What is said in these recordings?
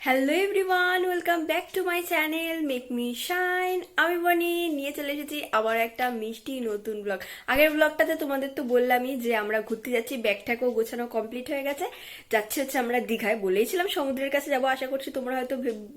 Hello everyone, welcome back to my channel make me shine. আমি বনি নিয়ে চলে এসেছি আবার একটা মিষ্টি নতুন ব্লগ। আগের ব্লগটাতে তোমাদের তো বললামই যে আমরা ঘুরতে যাচ্ছি, ব্যাগ ট্যাগও গোছানো কমপ্লিট হয়ে গেছে। যাচ্ছি হচ্ছে আমরা দীঘায়, বলেইছিলাম সমুদ্রের কাছে যাবো। আশা করছি তোমরা হয়তো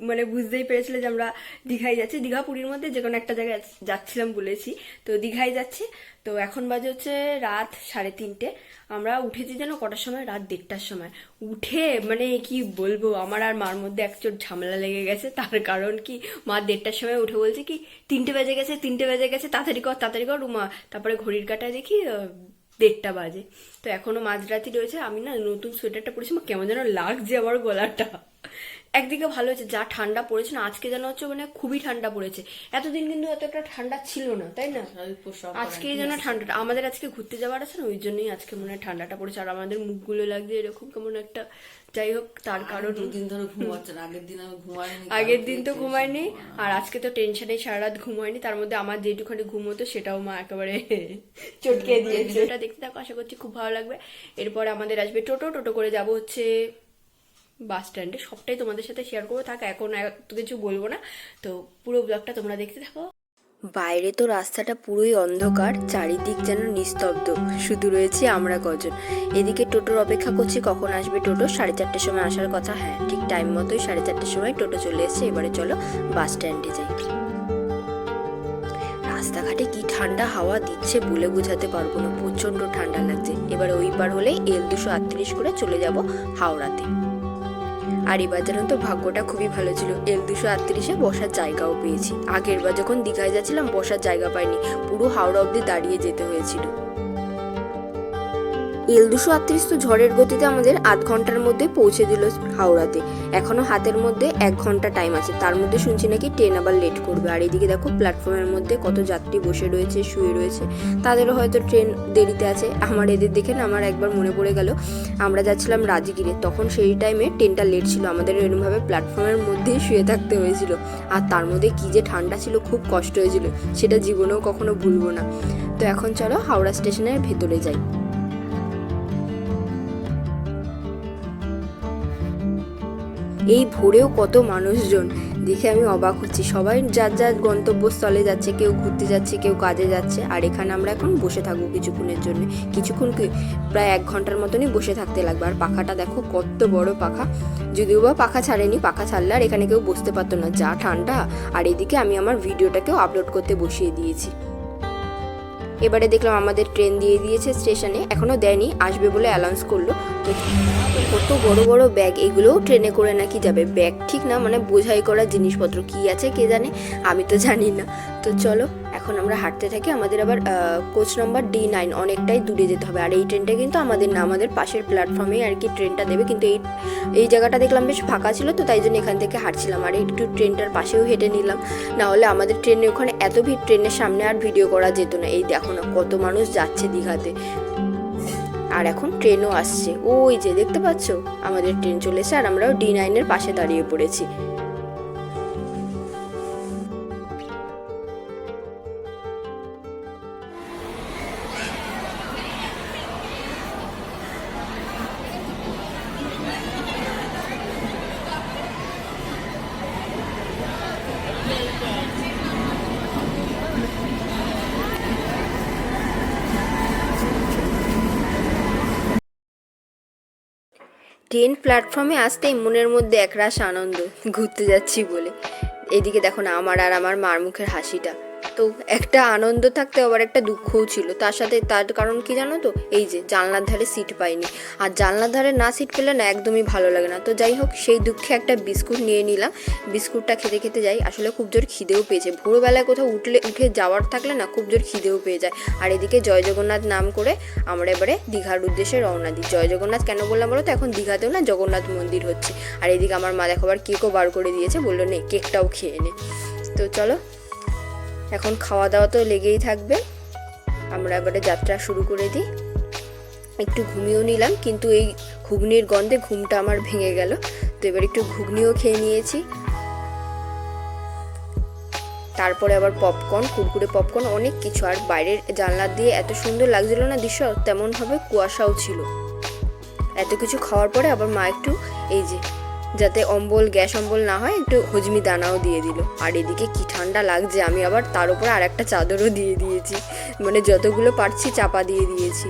মানে বুঝতেই পেরেছিলে যে আমরা দীঘায় যাচ্ছি। দীঘা পুরীর মধ্যে যে কোনো একটা জায়গায় যাচ্ছিলাম বলেছি, তো দীঘায় যাচ্ছি। তো এখন বাজে হচ্ছে রাত 3:30। আমরা উঠেছি যেন কটার সময়, রাত 1:30টার সময় উঠে। মানে কি বলবো, আমার আর মার মধ্যে একচোট ঝামেলা লেগে গেছে। তার কারণ কি, মা 1:30টার সময় উঠে বলছে কি 3টে বেজে গেছে, 3টে বেজে গেছে, তাড়াতাড়ি কর তাড়াতাড়ি কর মা। তারপরে ঘড়ির কাঁটায় দেখি 1:30টা বাজে। তো এখনো মাঝরাতি রয়েছে। আমি না নতুন সোয়েটারটা পরেছি, আমার কেমন যেন লাগছে আমার গলাটা। একদিকে ভালো হয়েছে, যা ঠান্ডা পড়েছে না আজকে, যেন হচ্ছে মানে খুবই ঠান্ডা পড়েছে। এতদিন কিন্তু এতটা ঠান্ডা ছিল না, তাই না? আজকে এই জন্য ঠান্ডাটা, আমাদের আজকে ঘুরতে যাওয়ার আছে না, ওই জন্যই আজকে মনে হয় ঠান্ডাটা পড়েছে। আর আমাদের মুখগুলো লাগছে এরকম কেমন একটা। যাই হোক, তার কারণ দুদিন ধরে ঘুমাচ্ছেন। আগের দিন আমি ঘুমাইনি, আগের দিন তো ঘুমায়নি, আর আজকে তো টেনশনে সারা রাত ঘুমায়নি। তার মধ্যে আমার যেটুখানি ঘুম হতো সেটাও মা একেবারে চটকে দিয়েছে। ওটা দেখতে থাকো, আশা করছি খুব ভালো লাগবে। এরপরে আমাদের আসবে টোটো, টোটো করে যাব হচ্ছে বাস স্ট্যান্ডে। সবটাই তোমাদের সাথে শেয়ার করবো। থাক, এখন এত কিছু বলবো না, তো পুরো ব্লগটা তোমরা দেখতে থাকো। বাইরে তো রাস্তাটা পুরোই অন্ধকার, চারিদিক যেন নিস্তব্ধ, শুধু রয়েছে আমরা কজন। এদিকে টোটোর অপেক্ষা করছি, কখন আসবে টোটো। 4:30টার সময় আসার কথা। হ্যাঁ, ঠিক টাইম মতোই 4:30টার সময় টোটো চলে এসেছে। এবারে চলো বাস স্ট্যান্ডে যাই। রাস্তাঘাটে কি ঠান্ডা হাওয়া দিচ্ছে বলে বোঝাতে পারবো না, প্রচন্ড ঠান্ডা লাগছে। এবারে ওই পার হলেই L238 করে চলে যাব হাওড়াতে। আর এবার যেন তো ভাগ্যটা খুবই ভালো ছিল, L238-এ বসার জায়গাও পেয়েছি। আগের বার যখন দীঘায় যাচ্ছিলাম বসার জায়গা পাইনি, পুরো হাওড়া অবধি দাঁড়িয়ে যেতে হয়েছিল। L238 তো ঝড়ের গতিতে আমাদের আধ ঘন্টার মধ্যে পৌঁছে দিল হাওড়াতে। এখনো হাতের মধ্যে 1 ঘন্টা টাইম আছে, তার মধ্যে শুনছি নাকি ট্রেন আবার লেট করবে। আর এদিকে দেখো প্ল্যাটফর্মের মধ্যে কত যাত্রী বসে রয়েছে, শুয়ে রয়েছে, তাদেরও হয়তো ট্রেন দেরিতে আছে। আমার এদের দেখে না আমার একবার মনে পড়ে গেল, আমরা যাচ্ছিলাম রাজগিরে, তখন সেই টাইমে ট্রেনটা লেট ছিল, আমাদের এরকমভাবে প্ল্যাটফর্মের মধ্যেই শুয়ে থাকতে হয়েছিল। আর তার মধ্যে কি যে ঠান্ডা ছিল, খুব কষ্ট হয়েছিল, সেটা জীবনেও কখনো ভুলবো না। তো এখন চলো হাওড়া স্টেশনের ভেতরে যাই। এই ভোরেও কত মানুষজন, দেখে আমি অবাক হচ্ছি। সবাই যার যার গন্তব্যস্থলে যাচ্ছে, কেউ ঘুরতে যাচ্ছে, কেউ কাজে যাচ্ছে। আর এখানে আমরা এখন বসে থাকবো কিছুক্ষণের জন্য, কিছুক্ষণ কি প্রায় 1 ঘন্টার মতনই বসে থাকতে লাগবে। আর পাখাটা দেখো কত বড় পাখা, যদিও বা পাখা ছাড়েনি, পাখা ছাড়লে আর এখানে কেউ বসতে পারতো না, যা ঠান্ডা। আর এদিকে আমি আমার ভিডিওটাকেও আপলোড করতে বসিয়ে দিয়েছি। এবারে দেখলাম আমাদের ট্রেন দিয়ে দিয়েছে স্টেশনে, এখনো দেয়নি, আসবে বলে অ্যানাউন্স করলো। কত বড় বড় ব্যাগ, এগুলোও ট্রেনে করে নাকি যাবে। ব্যাগ ঠিক না, মানে বোঝাই করা জিনিসপত্র কি আছে কে জানে, আমি তো জানি না। তো চলো এখন আমরা হাঁটতে থাকি। আমাদের আবার কোচ নাম্বার D9, অনেকটাই দূরে যেতে হবে। আর এই ট্রেনটা কিন্তু আমাদের না, আমাদের পাশের প্ল্যাটফর্মেই আর কি ট্রেনটা দেবে। কিন্তু এই জায়গাটা দেখলাম বেশ ফাঁকা ছিল, তো তাই জন্য এখান থেকে হাঁটছিলাম। আর একটু ট্রেনটার পাশেও হেঁটে নিলাম, না হলে আমাদের ট্রেনে ওখানে এত ভিড়, ট্রেনের সামনে আর ভিডিও করা যেত না। এই দেখো না কত মানুষ যাচ্ছে দীঘাতে। আর এখন ট্রেনও আসছে, ওই যে দেখতে পাচ্ছ আমাদের ট্রেন চলেছে। আর আমরাও D9-এর পাশে দাঁড়িয়ে পড়েছি। ট্রেন প্ল্যাটফর্মে আসতেই মনের মধ্যে একরাশ আনন্দ, ঘুরতে যাচ্ছি বলে। এদিকে দেখো না আমার আর আমার মার মুখের হাসিটা, তো একটা আনন্দ থাকতে আবার একটা দুঃখও ছিল তার সাথে। তার কারণ কি জানো তো, এই যে জানলার ধারে সিট পাইনি। আর জানলার ধারে না সিট পেলে না একদমই ভালো লাগে না। তো যাই হোক, সেই দুঃখে একটা বিস্কুট নিয়ে নিলাম। বিস্কুটটা খেতে খেতে যাই। আসলে খুব জোর খিদেও পেয়েছে, ভোরবেলায় কোথাও উঠে যাওয়ার থাকলে না খুব জোর খিদেও পেয়ে যায়। আর এদিকে জয় জগন্নাথ নাম করে আমরা এবারে দীঘার উদ্দেশ্যে রওনা দিই। জয় জগন্নাথ কেন বললাম বলো তো, এখন দীঘাতেও না জগন্নাথ মন্দির হচ্ছে। আর এদিকে আমার মা দেখো আবার কেকও বার করে দিয়েছে, বললো নে কেকটাও খেয়ে নে। তো চলো এখন খাওয়া দাওয়া তো লেগেই থাকবে, আমরা এবারে যাত্রা শুরু করে দিই। একটু ঘুমিয়েও নিলাম, কিন্তু এই ঘুগনির গন্ধে ঘুমটা আমার ভেঙে গেল। তো এবার একটু ঘুগনিও খেয়ে নিয়েছি। তারপরে আবার পপকর্ন, কুরকুরে পপকর্ন, অনেক কিছু। আর বাইরের জানলা দিয়ে এত সুন্দর লাগছিল না দৃশ্য, তেমনভাবে কুয়াশাও ছিল। এত কিছু খাওয়ার পরে আবার মা একটু এই যে যাতে গ্যাস অম্বল না হয়, একটু হজমি দানাও দিয়ে দিল। আর এদিকে কি ঠান্ডা লাগছে, আমি আবার তার উপরে আর একটা চাদরও দিয়ে দিয়েছি, মানে যতগুলো পারছি চাপা দিয়ে দিয়েছি।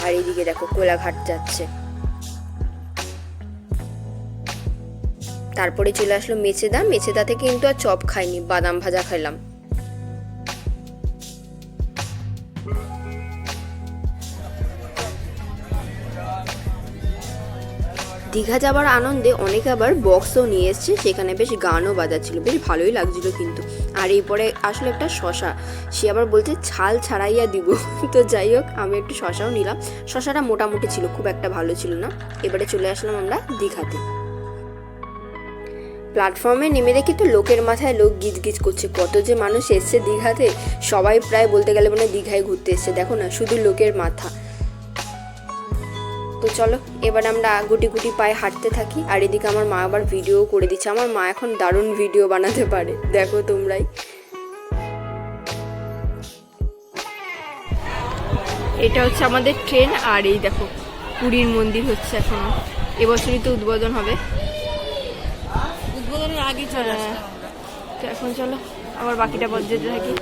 আর এদিকে দেখো কোলাঘাট যাচ্ছে। তারপরে চলে আসলো মেচেদা থেকে কিন্তু আর চপ খাইনি, বাদাম ভাজা খেলাম। দীঘা যাবার আনন্দে অনেকে আবার বক্সও নিয়ে এসছে, সেখানে বেশ গানও বাজাচ্ছিল, বেশ ভালোই লাগছিল কিন্তু। আর এরপরে আসলে একটা শশা, সে আবার বলছে ছাল ছাড়াইয়া দিব। তো যাই হোক, আমি একটু শশাও নিলাম। শশাটা মোটামুটি ছিল, খুব একটা ভালো ছিল না। এবারে চলে আসলাম আমরা দীঘাতে। প্ল্যাটফর্মে নেমে দেখি তো লোকের মাথায় লোক গিজগিজ করছে, কত যে মানুষ এসছে দীঘাতে। সবাই প্রায় বলতে গেলে মানে দীঘায় ঘুরতে এসছে, দেখো না শুধু লোকের মাথা। তো চলো এবার আমরা গুটি গুটি পায়ে হাঁটতে থাকি। আর এদিকে আমার মা আবার ভিডিও করে দিচ্ছে। আমার মা এখন দারুণ ভিডিও বানাতে পারে, দেখো তোমরাই। এটা হচ্ছে আমাদের ট্রেন। আর এই দেখো পুরীর মন্দির হচ্ছে এখন, এবছরই তো উদ্বোধন হবে। উদ্বোধনের আগে চলে আসলাম আমরা। তো এখন চলো আবার বাকিটা পথ যেতে থাকি।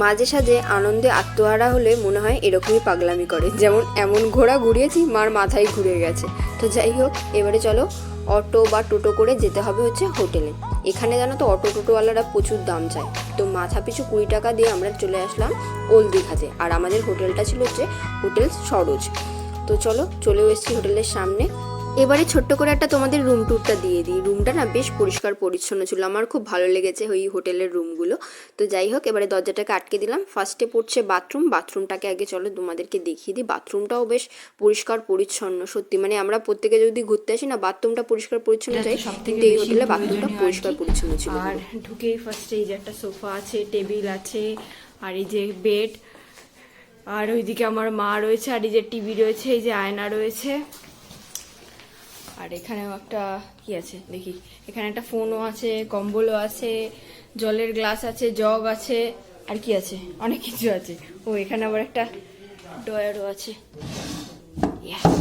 মাঝে সাঝে আনন্দে আত্মহারা হলে মনে হয় এরকমই পাগলামি করে, যেমন এমন ঘোড়া ঘুরিয়েছি মার মাথায় ঘুরে গেছে। তো যাই হোক, এবারে চলো অটো বা টোটো করে যেতে হবে হচ্ছে হোটেলে। এখানে জানো তো অটো টোটোওয়ালারা প্রচুর দাম চায়। তো মাথা পিছু 20 টাকা দিয়ে আমরা চলে আসলাম ওল্ড দীঘাতে। আর আমাদের হোটেলটা ছিল হচ্ছে হোটেল সরোজ। তো চলো চলেও এসেছি হোটেলের সামনে। এবারে ছোট্ট করে একটা তোমাদের রুম ট্যুরটা দিয়ে দিই। রুমটা না বেশ পরিষ্কার পরিচ্ছন্ন ছিল, আমার খুব ভালো লেগেছে ওই হোটেলের রুমগুলো। তো যাই হোক, এবারে দরজাটাকে আটকে দিলাম। ফার্স্টে পড়ছে বাথরুম। বাথরুমটাকে আগে চলো তোমাদেরকে দেখিয়ে দিই। বাথরুমটাও বেশ পরিষ্কার পরিচ্ছন্ন, সত্যি মানে আমরা প্রত্যেকে যদি ঘুরতে আসি না, বাথরুমটা পরিষ্কার পরিচ্ছন্ন চাই, কিন্তু এই হোটেলে বাথরুমটা পরিষ্কার পরিচ্ছন্ন ছিল। আর ঢুকেই ফার্স্টে এই যে একটা সোফা আছে, টেবিল আছে, আর এই যে বেড, আর ওইদিকে আমার মা রয়েছে, আর এই যে টিভি রয়েছে, এই যে আয়না রয়েছে। আর এখানেও একটা কি আছে দেখি, এখানে একটা ফোনও আছে, কম্বলও আছে, জলের গ্লাস আছে, জগ আছে, আর কি আছে, অনেক কিছু আছে। ও এখানে আবার একটা ডয়ারও আছে।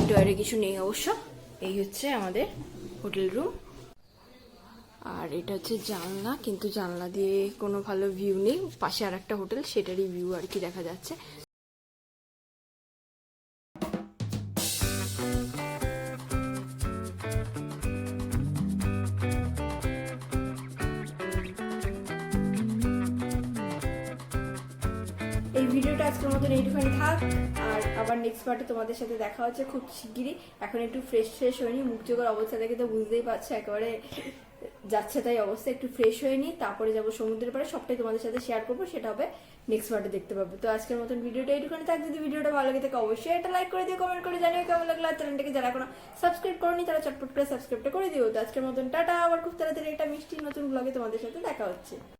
ডয়ারে কিছু নেই অবশ্য। এই হচ্ছে আমাদের হোটেল রুম। আর এটা হচ্ছে জানলা, কিন্তু জানলা দিয়ে কোনো ভালো ভিউ নেই। পাশে আর একটা হোটেল, সেটারই ভিউ আর কি দেখা যাচ্ছে। এই ভিডিওটা আজকের মতন এইটুখানি থাক। আর আবার নেক্সট পার্টে তোমাদের সাথে দেখা হচ্ছে খুব শিগগিরই। এখন একটু ফ্রেশ হয়নি, মুখ চোখের অবস্থা দেখে তো বুঝতেই পারছো একেবারে যাচ্ছে তাই অবস্থা। একটু ফ্রেশ হয়ে নিই, তারপরে যাবো সমুদ্রের পাড়ে। সবটাই তোমাদের সাথে শেয়ার করবো, সেটা হবে নেক্সট পার্টে দেখতে পাবো। তো আজকের মতন ভিডিওটা এইটুখানি থাক। যদি ভিডিওটা ভালো লাগে থাকে অবশ্যই একটা লাইক করে দিও, কমেন্ট করে জানিও কেমন লাগলো। আর চ্যানেলটাকে যারা এখনো সাবস্ক্রাইব করোনি তারা চটপট করে সাবস্ক্রাইবটা করে দিও। তো আজকের মতন টাটা, আবার খুব তাড়াতাড়ি একটা মিষ্টি নতুন ব্লগে তোমাদের সাথে দেখা হচ্ছে।